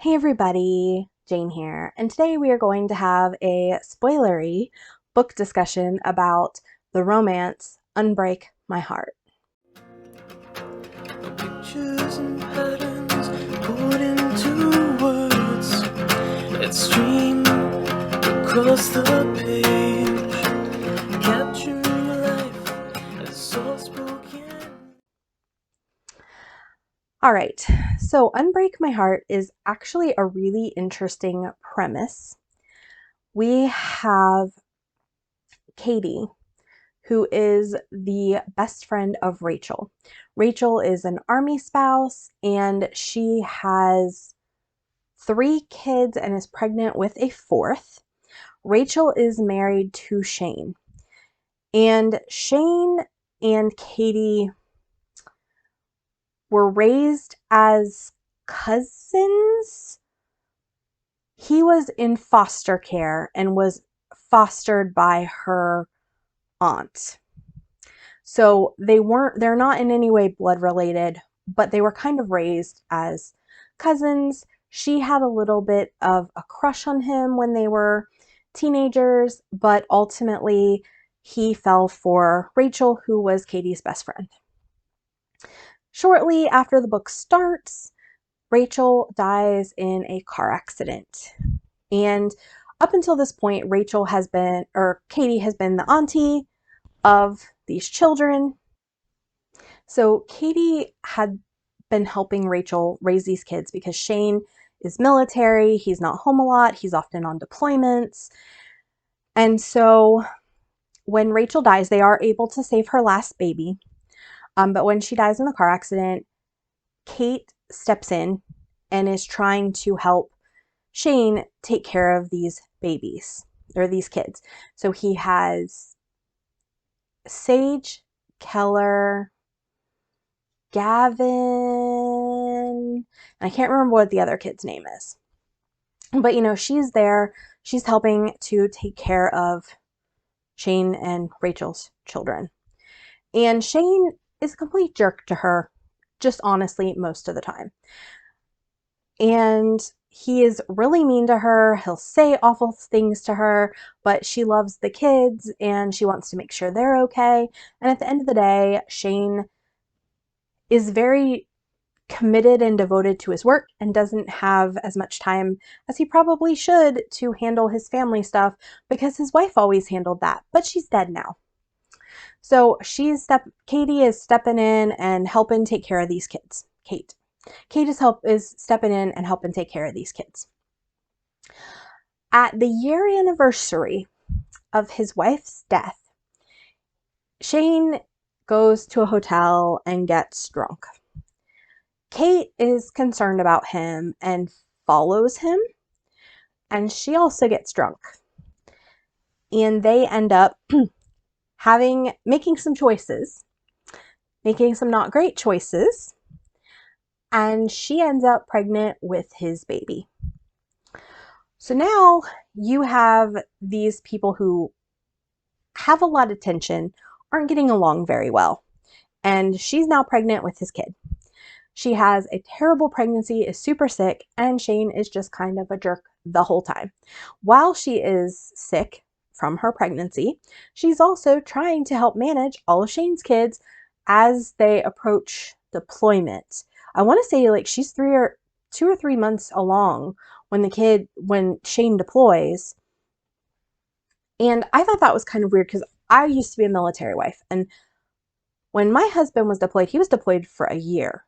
Hey everybody, Jane here, and today we are going to have a spoilery book discussion about the romance Unbreak My Heart. Pictures and patterns put into words that stream across the page, capturing life as soft spoken. All right, so Unbreak My Heart is actually a really interesting premise. We have Katie, who is the best friend of Rachel. Rachel is an army spouse and she has 3 kids and is pregnant with a 4th. Rachel is married to Shane. And Shane and Katie were raised as cousins. He was in foster care and was fostered by her aunt. So they're not in any way blood related, but they were kind of raised as cousins. She had a little bit of a crush on him when they were teenagers, but ultimately he fell for Rachel, who was Katie's best friend. Shortly after the book starts, Rachel dies in a car accident. And up until this point, Katie has been the auntie of these children. So Katie had been helping Rachel raise these kids because Shane is military. He's not home a lot. He's often on deployments. And so when Rachel dies, they are able to save her last baby. But when she dies in the car accident, Kate steps in and is trying to help Shane take care of these babies or these kids. So he has Sage, Keller, Gavin, and I can't remember what the other kid's name is. But she's there, she's helping to take care of Shane and Rachel's children. And Shane is a complete jerk to her, just honestly, most of the time. And he is really mean to her. He'll say awful things to her, but she loves the kids and she wants to make sure they're okay. And at the end of the day, Shane is very committed and devoted to his work and doesn't have as much time as he probably should to handle his family stuff because his wife always handled that, but she's dead now. So Katie is stepping in and helping take care of these kids. Kate is stepping in and helping take care of these kids. At the year anniversary of his wife's death, Shane goes to a hotel and gets drunk. Kate is concerned about him and follows him, and she also gets drunk. And they end up making some choices, making some not great choices, and she ends up pregnant with his baby. So now you have these people who have a lot of tension, aren't getting along very well, and she's now pregnant with his kid. She has a terrible pregnancy, is super sick, and Shane is just kind of a jerk the whole time. While she is sick from her pregnancy, she's also trying to help manage all of Shane's kids as they approach deployment. I want to say she's 2 or 3 months along when Shane deploys. And I thought that was kind of weird because I used to be a military wife, and when my husband was deployed, he was deployed for a year.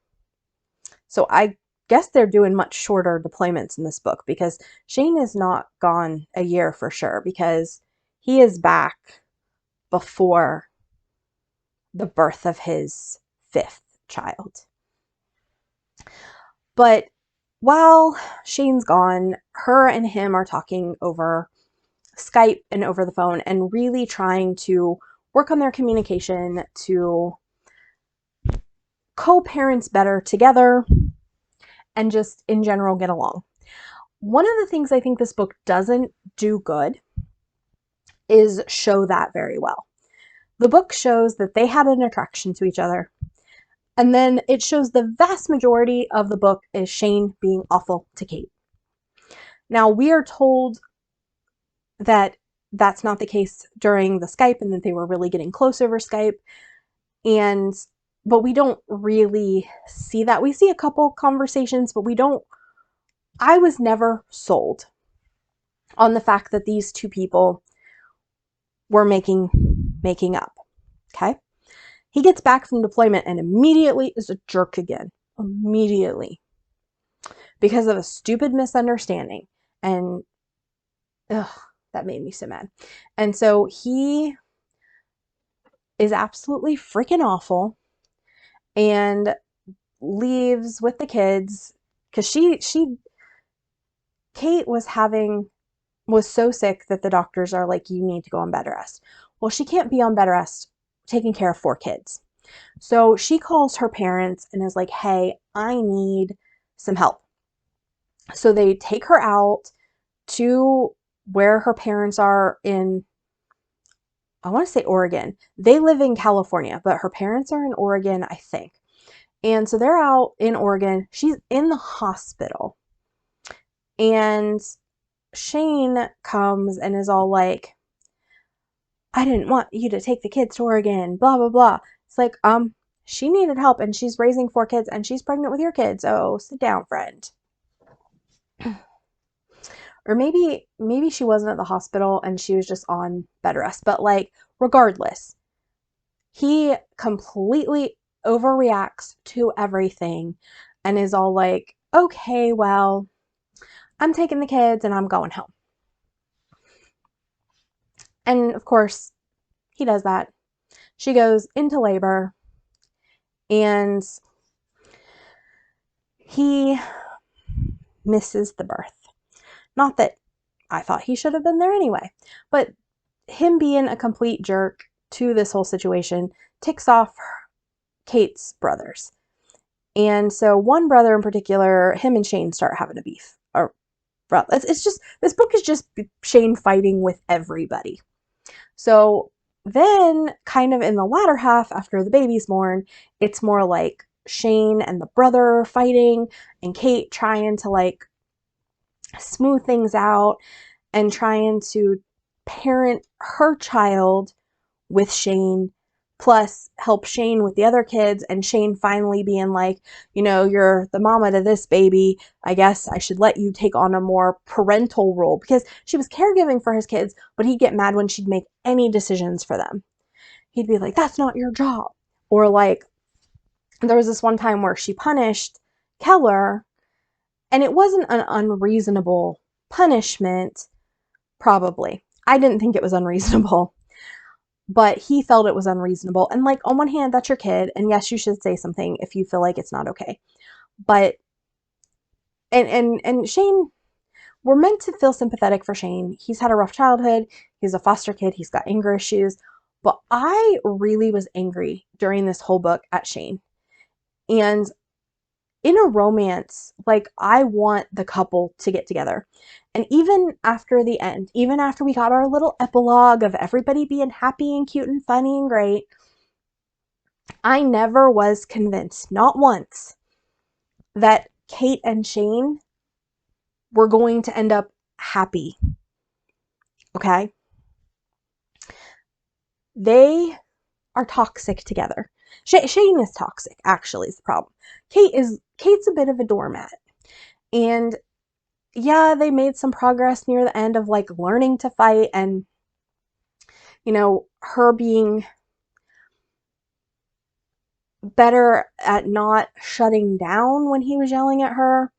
So I guess they're doing much shorter deployments in this book because Shane is not gone a year for sure because he is back before the birth of his 5th child. But while Shane's gone, her and him are talking over Skype and over the phone and really trying to work on their communication to co-parents better together and just in general get along. One of the things I think this book doesn't do good is show that very well. The book shows that they had an attraction to each other, and then it shows the vast majority of the book is Shane being awful to Kate. Now, we are told that that's not the case during the Skype and that they were really getting close over Skype. But we don't really see that. We see a couple conversations, but I was never sold on the fact that these two people were making up. Okay? He gets back from deployment and immediately is a jerk again. Immediately. Because of a stupid misunderstanding. And that made me so mad. And so he is absolutely freaking awful and leaves with the kids because Kate was so sick that the doctors are like, you need to go on bed rest. Well, she can't be on bed rest taking care of 4 kids. So she calls her parents and is like, hey, I need some help. So they take her out to where her parents are in, I want to say Oregon. They live in California, but her parents are in Oregon, I think. And so they're out in Oregon. She's in the hospital. And Shane comes and is all like, I didn't want you to take the kids to Oregon, blah, blah, blah. It's like, she needed help and she's raising 4 kids and she's pregnant with your kids. Oh, sit down, friend. Or maybe she wasn't at the hospital and she was just on bed rest. But like, regardless, he completely overreacts to everything and is all like, okay, well, I'm taking the kids and I'm going home. And of course, he does that. She goes into labor and he misses the birth. Not that I thought he should have been there anyway, but him being a complete jerk to this whole situation ticks off Kate's brothers. And so one brother in particular, him and Shane start having a beef. It's just, this book is just Shane fighting with everybody. So then kind of in the latter half, after the baby's born, it's more like Shane and the brother fighting and Kate trying to like smooth things out and trying to parent her child with Shane, plus help Shane with the other kids, and Shane finally being like, you're the mama to this baby. I guess I should let you take on a more parental role, because she was caregiving for his kids, but he'd get mad when she'd make any decisions for them. He'd be like, that's not your job. Or like, there was this one time where she punished Keller, and it wasn't an unreasonable punishment, probably. I didn't think it was unreasonable. But he felt it was unreasonable. And like, on one hand, that's your kid. And yes, you should say something if you feel like it's not okay. But, and Shane, we're meant to feel sympathetic for Shane. He's had a rough childhood. He's a foster kid. He's got anger issues. But I really was angry during this whole book at Shane. And in a romance, like, I want the couple to get together. And even after the end, even after we got our little epilogue of everybody being happy and cute and funny and great, I never was convinced, not once, that Kate and Shane were going to end up happy. Okay? They are toxic together. Shane is toxic, actually, is the problem. Kate's a bit of a doormat. And yeah, they made some progress near the end of like learning to fight and, her being better at not shutting down when he was yelling at her.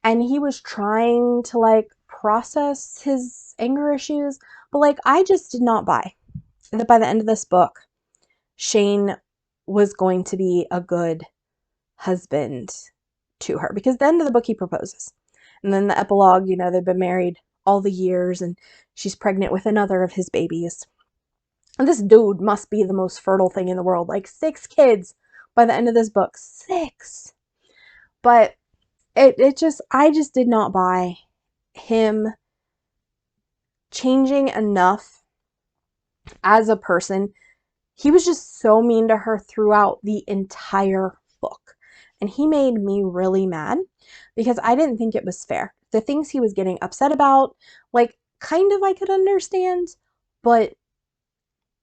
And he was trying to like process his anger issues. But like, I just did not buy that by the end of this book, Shane was going to be a good husband to her. Because at the end of the book, he proposes. And then the epilogue, they've been married all the years and she's pregnant with another of his babies. And this dude must be the most fertile thing in the world. Like 6 kids by the end of this book. 6. But I just did not buy him changing enough as a person. He was just so mean to her throughout the entire book. And he made me really mad because I didn't think it was fair. the things he was getting upset about, like, kind of I could understand, but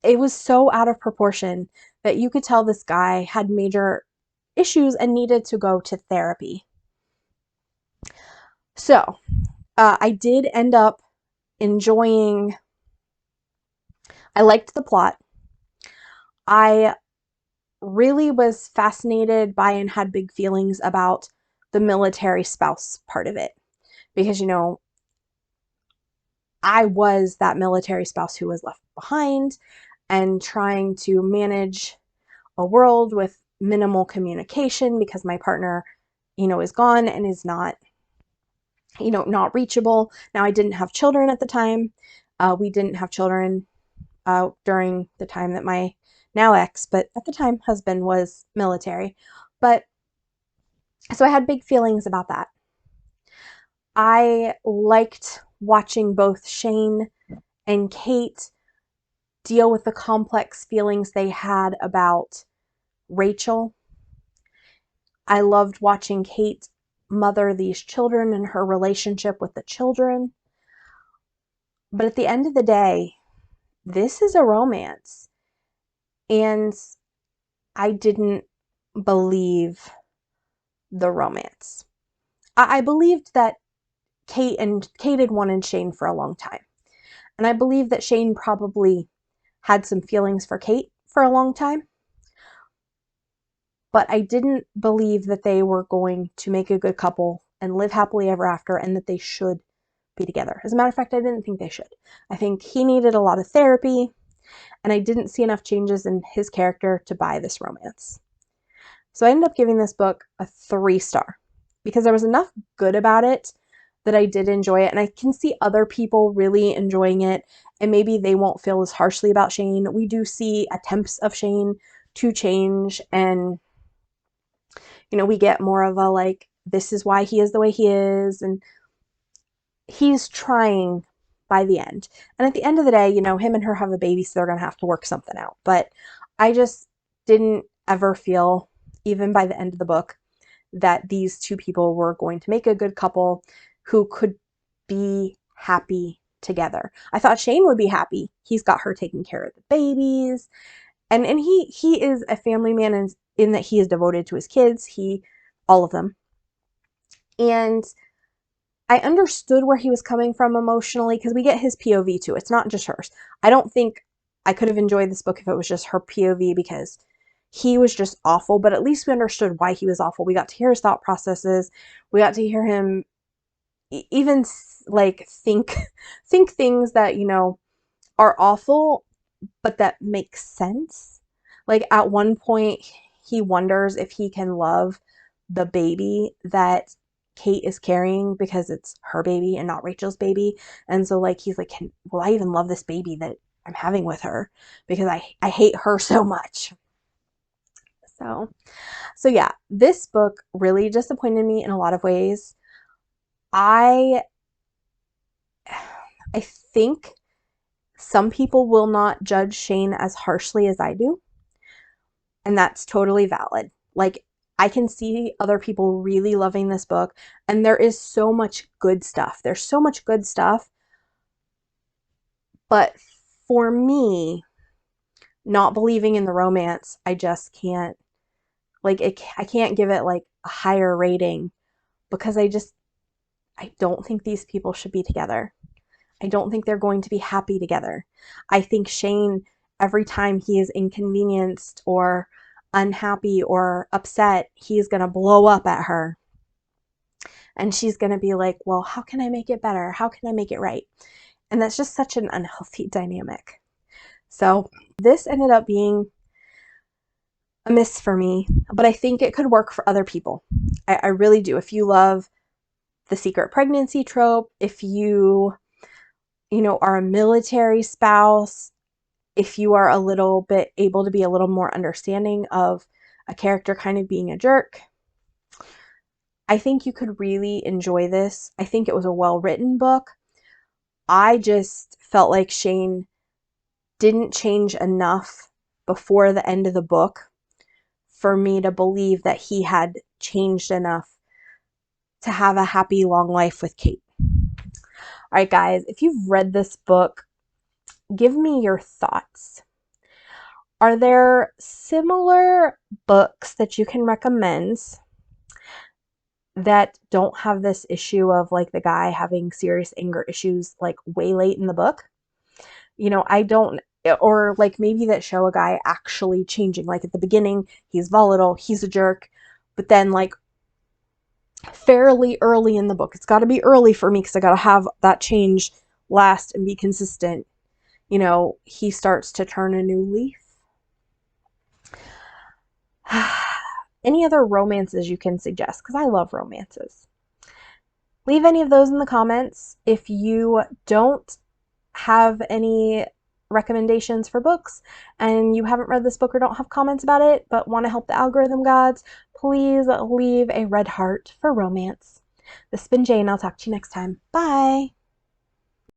it was so out of proportion that you could tell this guy had major issues and needed to go to therapy. So, I did end up enjoying, I liked the plot. I really was fascinated by and had big feelings about the military spouse part of it. Because, you know, I was that military spouse who was left behind and trying to manage a world with minimal communication because my partner, you know, is gone and is not, you know, not reachable. Now, I didn't have children at the time. We didn't have children during the time that my now ex, but at the time husband was military. But so I had big feelings about that. I liked watching both Shane and Kate deal with the complex feelings they had about Rachel. I loved watching Kate mother these children and her relationship with the children. But at the end of the day, this is a romance. And I didn't believe the romance. I believed that Kate had wanted Shane for a long time. And I believe that Shane probably had some feelings for Kate for a long time. But I didn't believe that they were going to make a good couple and live happily ever after and that they should be together. As a matter of fact, I didn't think they should. I think he needed a lot of therapy, and I didn't see enough changes in his character to buy this romance. So I ended up giving this book a 3-star because there was enough good about it that I did enjoy it, and I can see other people really enjoying it, and maybe they won't feel as harshly about Shane. We do see attempts of Shane to change, and you know, we get more of a like, this is why he is the way he is, and he's trying by the end. And at the end of the day, you know, him and her have a baby, so they're going to have to work something out. But I just didn't ever feel, even by the end of the book, that these two people were going to make a good couple who could be happy together. I thought Shane would be happy. He's got her taking care of the babies. And he is a family man in that he is devoted to his kids, all of them. And I understood where he was coming from emotionally because we get his POV too. It's not just hers. I don't think I could have enjoyed this book if it was just her POV because he was just awful, but at least we understood why he was awful. We got to hear his thought processes. We got to hear him even like think things that, you know, are awful, but that make sense. Like at one point, he wonders if he can love the baby that Kate is carrying because it's her baby and not Rachel's baby. And so like he's like, will I even love this baby that I'm having with her? Because I hate her so much. So yeah, this book really disappointed me in a lot of ways. I think some people will not judge Shane as harshly as I do, and that's totally valid. Like, I can see other people really loving this book, and there is so much good stuff. There's so much good stuff, but for me, not believing in the romance, I just can't, like, I can't give it, like, a higher rating because I don't think these people should be together. I don't think they're going to be happy together. I think Shane, every time he is inconvenienced or unhappy or upset, he's going to blow up at her. And she's going to be like, well, how can I make it better? How can I make it right? And that's just such an unhealthy dynamic. So this ended up being a miss for me, but I think it could work for other people. I really do. If you love the secret pregnancy trope, if you know, are a military spouse, if you are a little bit able to be a little more understanding of a character kind of being a jerk, I think you could really enjoy this. I think it was a well-written book. I just felt like Shane didn't change enough before the end of the book for me to believe that he had changed enough to have a happy, long life with Kate. All right, guys, if you've read this book, give me your thoughts. Are there similar books that you can recommend that don't have this issue of like the guy having serious anger issues like way late in the book? You know, I don't, or like maybe that show a guy actually changing. Like at the beginning, he's volatile, he's a jerk, but then like fairly early in the book, it's got to be early for me because I got to have that change last and be consistent. You know, he starts to turn a new leaf. Any other romances you can suggest? Because I love romances. Leave any of those in the comments. If you don't have any recommendations for books and you haven't read this book or don't have comments about it but want to help the algorithm gods, please leave a red heart for romance. This has been Jane. I'll talk to you next time. Bye.